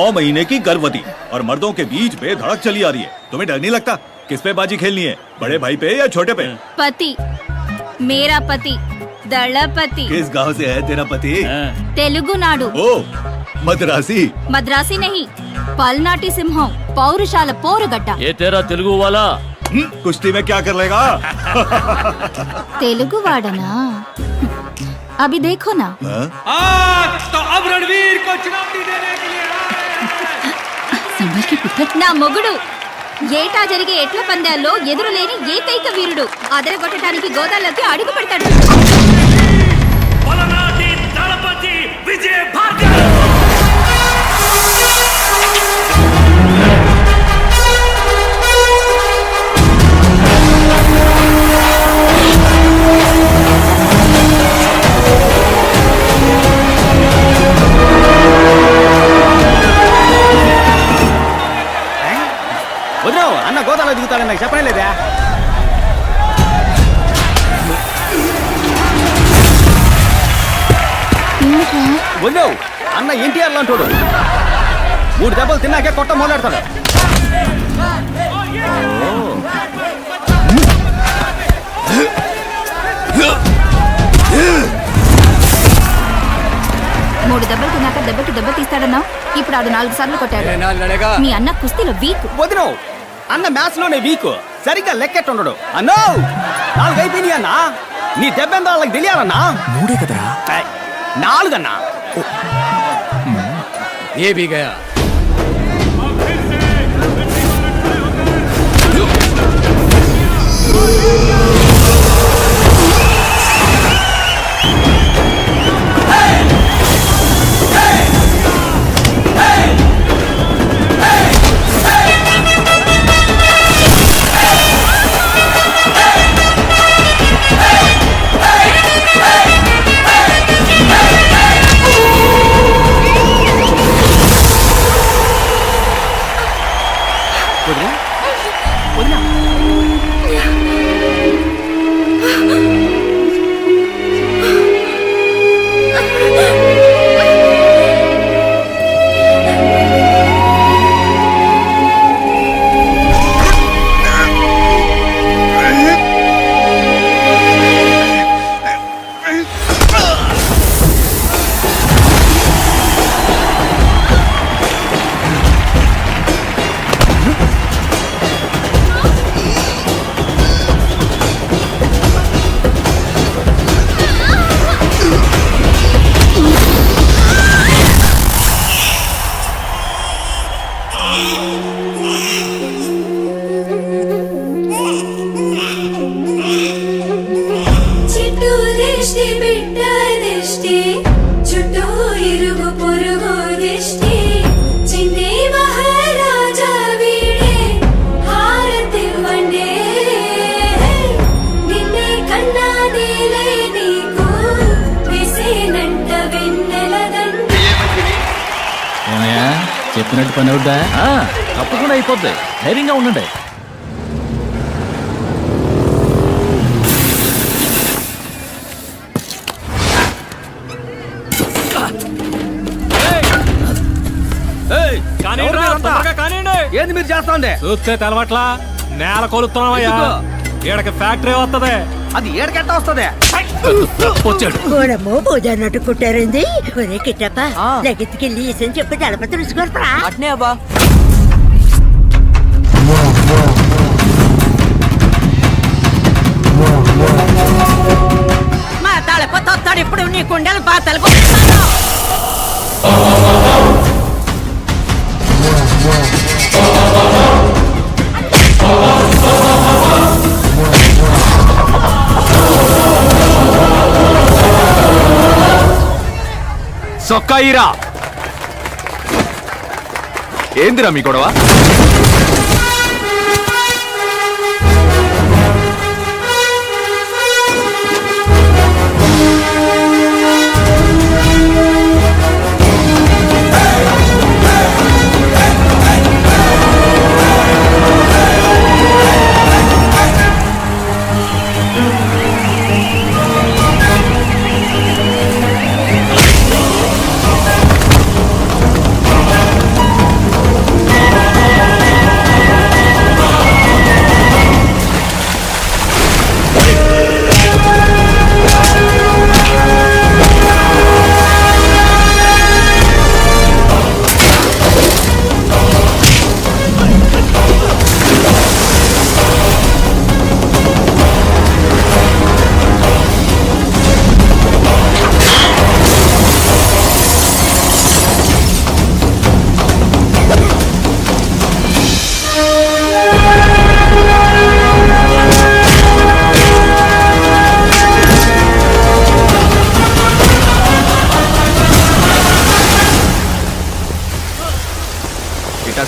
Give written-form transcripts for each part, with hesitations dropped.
9 महीने की गर्भवती और मर्दों के बीच बेधड़क चली आ रही है। तुम्हें डर नहीं लगता? किस पे बाजी खेलनी है, बड़े भाई पे या छोटे पे? पति, मेरा पति दलपति। किस गांव से है तेरा पति? तेलुगु नाडु। ओ मद्रासी? मद्रासी नहीं, पलनाटी सिंहम, पौरुशाला पोरुगड्डा। ये तेरा तेलुगु वाला कुश्ती में क्या कर लेगा? तेलुगु वाडना? अभी देखो ना। आज तो अब रणवीर को चुनौती देने के लिए నా మొగుడు ఏటా జరిగే ఎట్ల పందాల్లో ఎదురులేని ఏకైక వీరుడు అదరగొట్టడానికి గోదాల్లోకి అడుగు పెడతాడు. పలనాటి దళపతి విజయ భార్గవ్. అన్న గోదాలో దిగుతాడని నాకు చెప్పనే లేదా? వదిలేవు, అన్న ఎన్టీఆర్ లాంటోడు. 3 దెబ్బలు తిన్నాకే కొట్ట మొదలెడతాడు. మూడు దెబ్బలు తిన్నాక దెబ్బకి దెబ్బ తీస్తాడన్నా. ఇప్పుడు ఆడు 4 సార్లు కొట్టాడు. మీ అన్న కుస్తీలో వీక్. వదిలేవు, అన్న మ్యాచ్ లోనే వీక్. సరిగ్గా లెక్కెట్టుండడు. అన్నో 4 అయిపోయినాయి అన్నా. నీ దెబ్బెంత వాళ్ళకి తెలియాలన్నా. 3 కదరా? 4 అన్నా. ये भी गया. చెప్పినట్టు పని అవుద్దా? తప్పకుండా అయిపోద్ది. ధైర్యంగా ఉండండి. ఏంది మీరు చేస్తా ఉండే? చూస్తే తెలవట్లా, నేల కొలుతున్నావయ్యా. ఈడకి ఫ్యాక్టరీ వస్తుంది. అది ఏడకెట్ట వస్తుంది? గోడమ్మో పూజన్నట్టు కుట్టారండి. ఒరే కిట్టప్ప, లగెత్తుకెళ్ళి ఈసని చెప్పి దళపతి రుచుకోరా. అట్నే అబ్బా. మా దళపతి వస్తాడు ఇప్పుడు. నీ కుండలు పాతలు సొక్కాయిరా. ఏందిరా మీ గొడవ?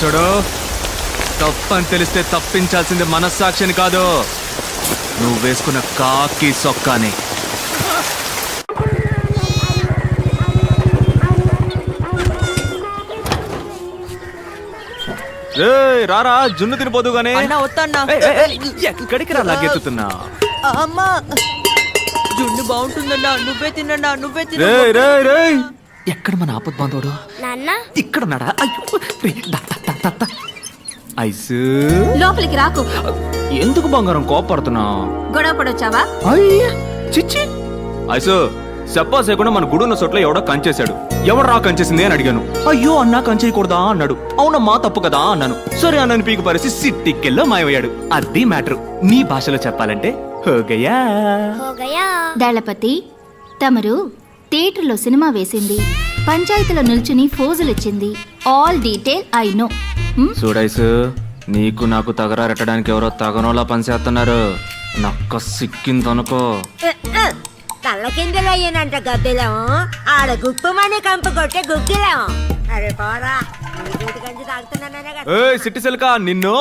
చూడు, తప్పని తెలిస్తే తప్పించాల్సింది మనస్సాక్షిని కాదు, నువ్వు వేసుకున్న కాకి సొక్కాని. రారా జున్ను తినిపోదు గానీ. ఎక్కడికి రా లాగెత్తుతున్నా? అమ్మా జున్ను బాగుంటుందన్నా, నువ్వే తిన్నా, నువ్వే తిన్నా. ఎక్కడ మన ఆపద్ బాంధవుడు? ఇక్కడ ఉన్నాడా? అయ్యో, రేయ్, దా, దా, దా, దా, దా. ఐసు లోపలికి రాకు. ఎందుకు బంగారం కోపడుతున్నావు? గొడవ పడొచ్చావా? అయ్యా చిచ్చి. ఐసు చెప్పా చేయకుండా మన గుడున్న చోట్ల ఎవడో కంచేశాడు. ఎవడు రా కంచేసింది అని అడిగాను. అయ్యో అన్నా కంచేయకూడదా అన్నాడు. అవునమ్మా తప్పు కదా అన్నాను. సరే అన్నని పీకు పరిసి సిట్టికెల్లో మాయమయ్యాడు. అది మ్యాటర్. నీ భాషలో చెప్పాలంటే హోగయా. దళపతి, తమరు థియేటర్లో సినిమా వేసింది, పంచాయతీలో నిల్చుని ఫోజులిచ్చింది, ఆల్ డీటెయిల్ ఐ నో. చూడైసు, నీకు నాకు తగరారెట్టడానికి ఎవరో తగనోలా పనిచేస్తున్నారు. నక్క సిక్కిందనుకో. కళ్ళ కిందలు అయ్యానంట గద్దెలం, ఆడ గుప్పమని కంపు కొట్టే గుగ్గిలం. అరే పోరా, గంజి తాగుతున్నానే కదా. ఏయ్ సిట్టి సిల్కా, నిన్ను.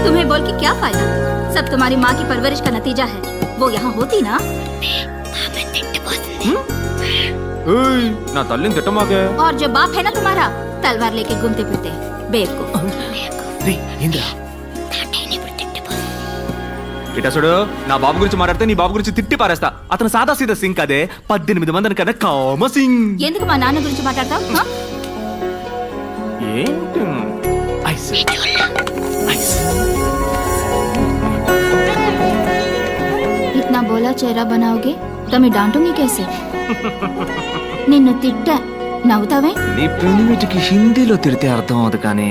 तुम्हें बोल के क्या फायदा? सब तुम्हारी माँ की परवरिश का नतीजा है. वो यहाँ होती ना. ఏయ్ నా తల్లిని తిట్టమాకే. और जो बाप है ना तुम्हारा, तलवार लेके घूमते फिरते बेवकूफ. ఇటా చూడు, నా బాబు గురించి మాట్లాడితే నీ బాబు గురించి తిట్టి పారేస్తా. అతను సాదా సీదా సింగ్ అదే, 18 మందిని కన్నా కామ సింగ్. ఎందుకు మా నాన్న గురించి మాట్లాడతావు? ఏంటి? ఐస్. ఐస్. इतना बोला चेहरा बनाओगे तो मैं डांटूंगी कैसे? నిన్ను తిట్టా, నవ్వుతావే? నీ పెనిమిటికి హిందీలో తిడితే అర్థం అవదు కానీ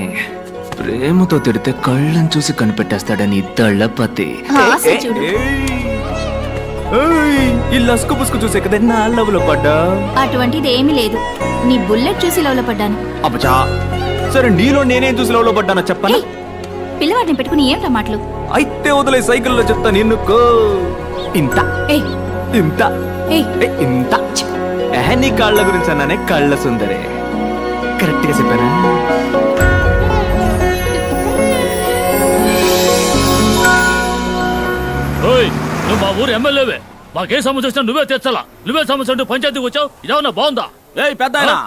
ప్రేమతో తిడితే కళ్ళని చూసి కనిపెట్టేస్తాడని దళపతి. హాస్య చూడు. ఈ లస్కు పుస్కు చూసే కదా నా లవ్లో పడ్డా. అటువంటిది ఏమీ లేదు. నీ బుల్లెట్ చూసి లవ్లో పడ్డాను. అబ్బచా, సరే నీలో నేనేం చూసి లవ్లో పడ్డానో చెప్పనా? ఏయ్, పిల్లవాడిని పెట్టుకుని ఏమిటా మాటలు? అయితే వదిలే, సైకిల్లో చెప్తాను ఎన్నుకో. ఇంత ఏయ్ ఇంత ఏయ్ ఏ, ఇంత నీ కాళ్ళ గురించి అన్నానే, కళ్ళ సుందరే. కరెక్ట్ గా చెప్పానా? నువ్వు మా ఊరు ఎమ్మెల్యేవే, మాకే సమస్య వచ్చినా నువ్వే తెచ్చాలా. నువ్వే సమస్య అంటూ పంచాయతీకి వచ్చావు. ఇదేమన్నా బాగుందా? ఏయ్ పెద్దాయనా,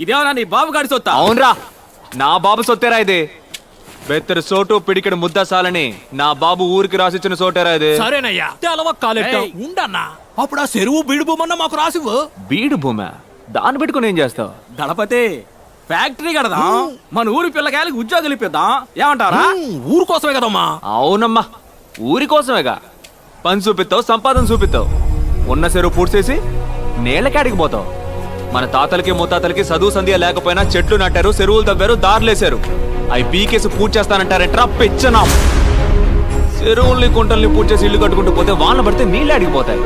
ఇదేమన్నా నీ బాబు గాడి సొత్తా? అవునరా, నా బాబు సొత్తేరా ఇది. బెత్తరు సోటు పిడికెడు ముద్ద సాలని నా బాబు ఊరికి రాసిచ్చిన సోటేరా ఇది. సరేనయ్యా, తెలవ కాలెట్ట ఉండన్నా. అప్పుడు ఆ చెరువు బీడు భూమన్నా మాకు రాసివ్వు. బీడు భూమి దాన్ని పెట్టుకుని ఏం చేస్తావు? దళపతి, ఫ్యాక్టరీ కడదాం, మన ఊరి పిల్లకాయలకి ఉద్యోగాలు ఇప్పిద్దాం, ఏమంటారా? ఊరు కోసమే కదమ్మా. అవునమ్మా, ఊరి కోసమేగా. పని చూపిస్తావు, సంపాదన చూపిస్తావు. ఉన్న చెరువు పూడ్చేసి నేలకాడికి పోతావు. మన తాతలకి ముత్తాతలకి చదువు సంధ్య లేకపోయినా చెట్లు నాటారు, చెరువులు తవ్వారు, దారులేశారు. అవి పీకేసి పూజ చేస్తానంటారంటరా పెచ్చనా. చెరువుల్ని కుంటల్ని పూజ చేసి ఇల్లు కట్టుకుంటూ పోతే వాన పడితే నీళ్ళు అడిగిపోతాయి.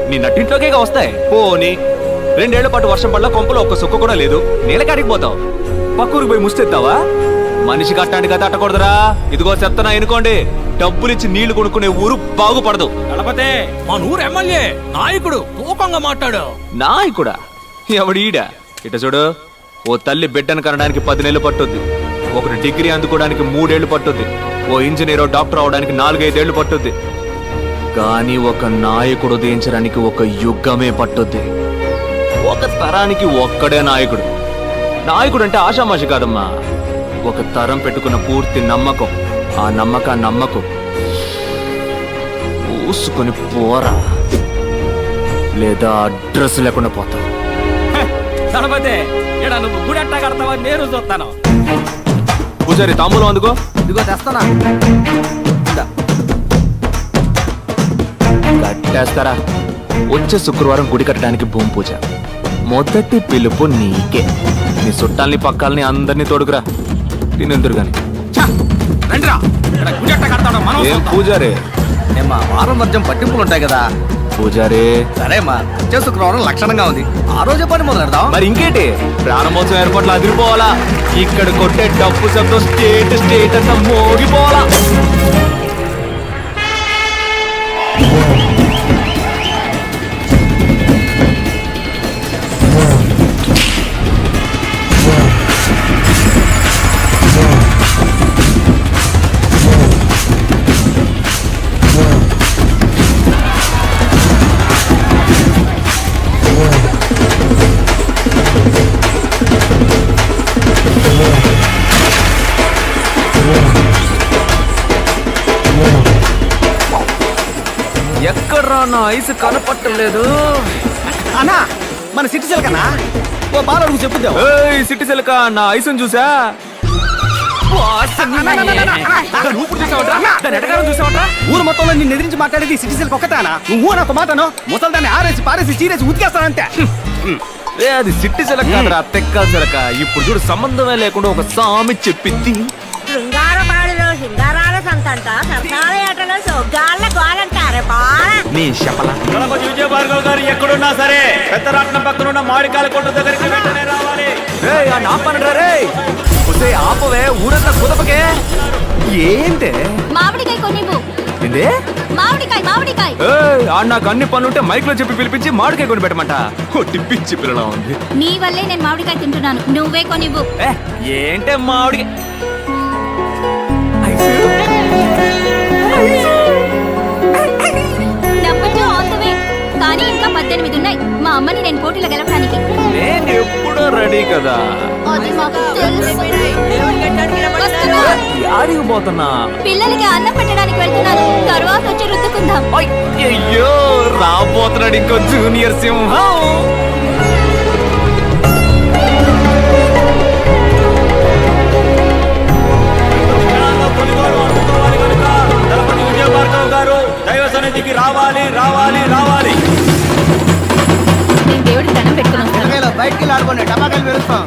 నీ నట్టింట్లోకే వస్తాయి. పోని 2 ఏళ్ల పాటు వర్షం పడ్డ కొంపలో ఒక్క సుక్క కూడా లేదు, నీళ్ళకాడికి పోతావు. పక్కూరికి పోయి ముస్తెత్తావా? మనిషి కట్టానికి తట్టకూడదురా. ఇదిగో చెప్తానా ఎనుకోండి, డబ్బులిచ్చి నీళ్లు కొనుక్కునే ఊరు బాగుపడదు. దళపతి, మన ఊరు ఎమ్మెల్యే నాయకుడు తూకంగా మాట్లాడు. నాయకుడా? ఎవడీడా? ఇట చూడు, ఓ తల్లి బిడ్డను కనడానికి 10 నెలలు పట్టుద్ది. ఒకటి డిగ్రీ అందుకోవడానికి 3 ఏళ్లు పట్టుద్ది. ఓ ఇంజనీరో డాక్టర్ అవడానికి 4-5 ఏళ్లు పట్టుద్ది. కానీ ఒక నాయకుడు ఉదయించడానికి ఒక యుగమే పట్టుద్ది. ఒక తరానికి ఒక్కడే నాయకుడు. నాయకుడు అంటే ఆషామాషి కాదమ్మా. ఒక తరం పెట్టుకున్న పూర్తి నమ్మకం. ఆ నమ్మకం పూసుకొని పోరా, లేదా అడ్రస్ లేకుండా పోతావు. దళపతి, ఈడ నువ్వు గుడెట్టా కడతావా నేను చూస్తాను. పూజారి తాంబూలం అందుకో. ఇదిగో తెస్తానా. కట్టేస్తారా? వచ్చే శుక్రవారం గుడి కట్టడానికి భూమి పూజ. మొదటి పిలుపు నీకే. నీ చుట్టాలని పక్కాలని అందరినీ తోడుకురా. తినెందురు గాని. రండిరా, ఈడ గుడెట్టా కడతాడు మనం. ఏం పూజారి? ఏమ్మా, వారం వర్జం పట్టింపులు ఉంటాయి కదా పూజారి. సరేమ్మా, వచ్చే శుక్రవారం లక్షణంగా ఉంది, ఆ రోజే పని మొదలు పెడదాం. మరి ఇంకేంటి, ప్రారంభోత్సవం ఏర్పాట్లు అదిరిపోవాలా. ఇక్కడ కొట్టే డబ్బు శబ్దం స్టేట్ అంతా మోగిపోవాలా. ఎక్కడ్రా నా ఐస్ కనపట్టలేదు. అన్నా మన సిటీ సిల్క్ అన్నా ఓ బాల్ అడుగు చెప్పుద్దాం. ఏయ్ సిట్టి సిలక నా ఐసుని చూసా. ఊరు మొత్తంలో నిన్ను ఎదిరించి మాట్లాడేది సిటీ సిల్క్ ఒక్కతానా? నువ్వు నాకు మాటను ముసల్దాన్ని ఆరేసి పారేసి చీరేసి ఉతికేస్తానంతే. ఏ అది సిట్టి సిలక కాదురా, తెక్క సిలక. ఇప్పుడు చూడు సంబంధమే లేకుండా ఒక సామి చెప్పింది. శృంగారపాడులో శృంగారాల సంతంట సరసాల ఆటలో సొగ్గాళ్ళ గోలంటారే బాల. నీ శపల గణపతి విజయ భార్గవ్ గారు ఎక్కడున్నా సరే పెద్దరాట్నం పక్కన ఉన్న మామిడికాయల కొట్టు దగ్గరికి వెంటనే రావాలి. రేయ్ ఆ నాపనరా రేయ్. ఒసే ఆపవే ఊరంతా కుదపకే. ఏంటే మామిడికాయ కొనివ్వు. ఏందే? మామిడికాయ మామిడికాయ. ఏయ్ ఆడ నాకు అన్ని పనులుంటే మైక్ లో చెప్పి పిలిపించి మామిడికాయ కొని పెట్టమంట. టిప్పించి పిల్లలా ఉంది. నీ వల్లే నేను మామిడికాయ తింటున్నాను. నువ్వే కొనివ్వు. ఏ ఏంటే మామిడి నెంబర్ 2 ఆన్ ద వే. కానీ ఇంకా 18 ఉన్నాయి. మా అమ్మని నేను పోటీలో గెలవడానికి. నేను ఎప్పుడూ రెడీ కదా. అది మాకు తెలుసు. వస్తున్నా. యాడికి పోతున్నా? పిల్లలకి అన్నం పెట్టడానికి వెళ్తున్నాను. తర్వాత వచ్చి రుద్దుకుందాం. అయ్యో రాబోతున్నాడు ఇంకో జూనియర్ సింహం. గణపతి విజయ భార్గవ్ గారు దైవ సన్నిధికి రావాలి రావాలి రావాలి. నేను దేవుడికి దండం పెట్టుకుని వస్తాను. బయటికి వెళ్ళి ఆడుకోండి, టపాకాయలు పెరుస్తాం.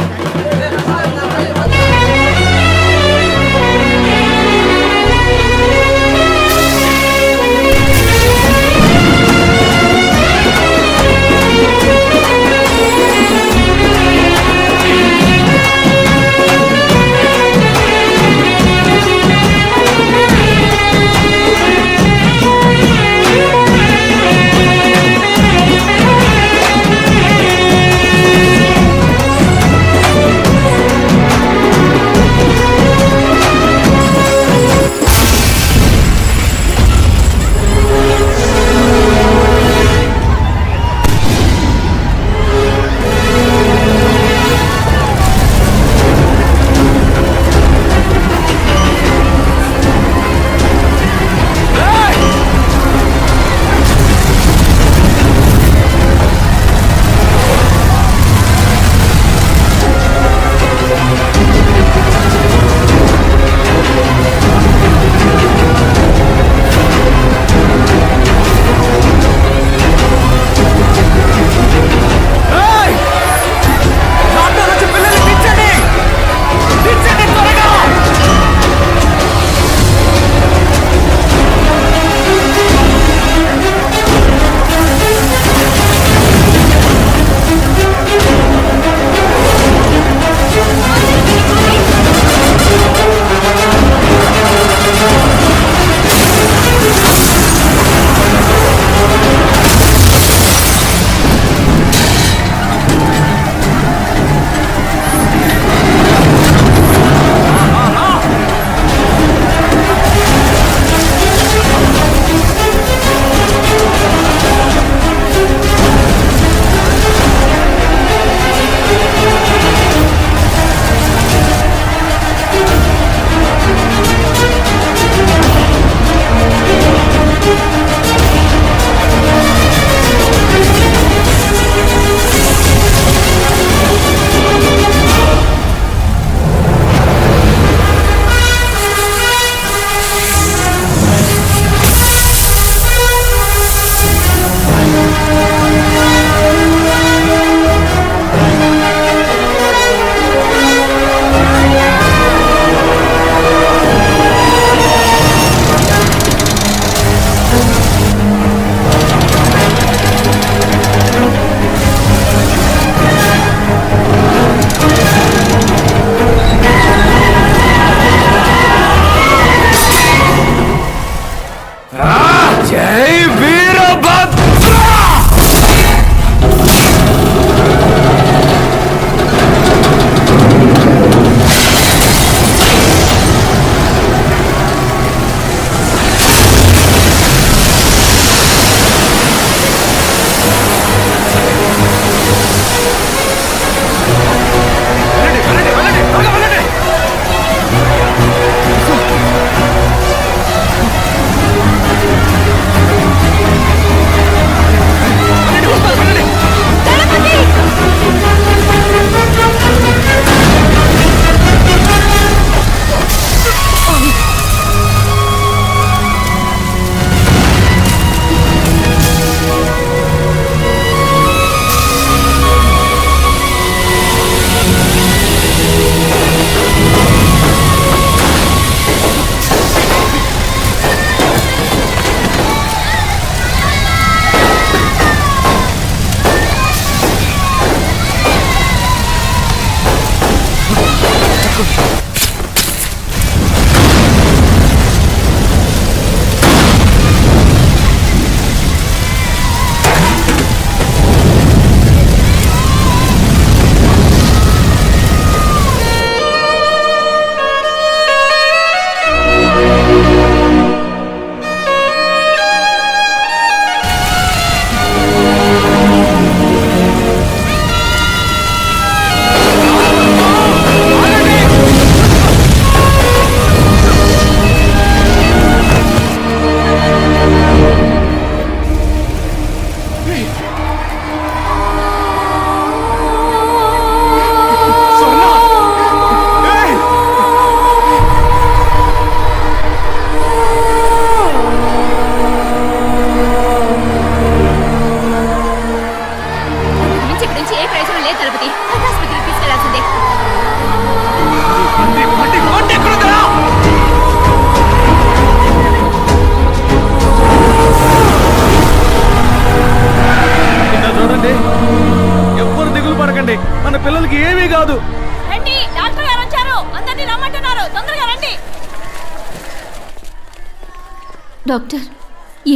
డాక్టర్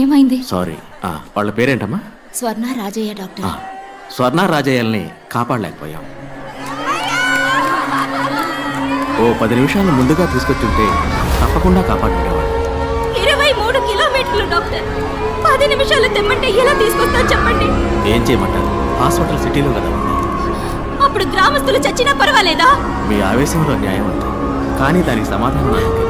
ఏమైంది? సారీ వాళ్ళ పేరేంటమ్మా? స్వర్ణ రాజయ్య డాక్టర్. స్వర్ణ రాజయ్యల్ని కాపాడలేకపోయాం. ఓ 10 నిమిషాలు ముందుగా తీసుకొచ్చుంటే తప్పకుండా కాపాడుకునేవాడు. 23 కిలోమీటర్లు డాక్టర్. 10 నిమిషాలు తెమ్మంటే ఎలా తీసుకొస్తా చెప్పండి? ఏం చేయమంటారు? హాస్పిటల్ సిటీలో కదా ఉంది. అప్పుడు గ్రామస్తులు చచ్చినా పర్వాలేదా? మీ ఆవేశంలో న్యాయం ఉంది, కానీ దానికి సమాధానం నాకు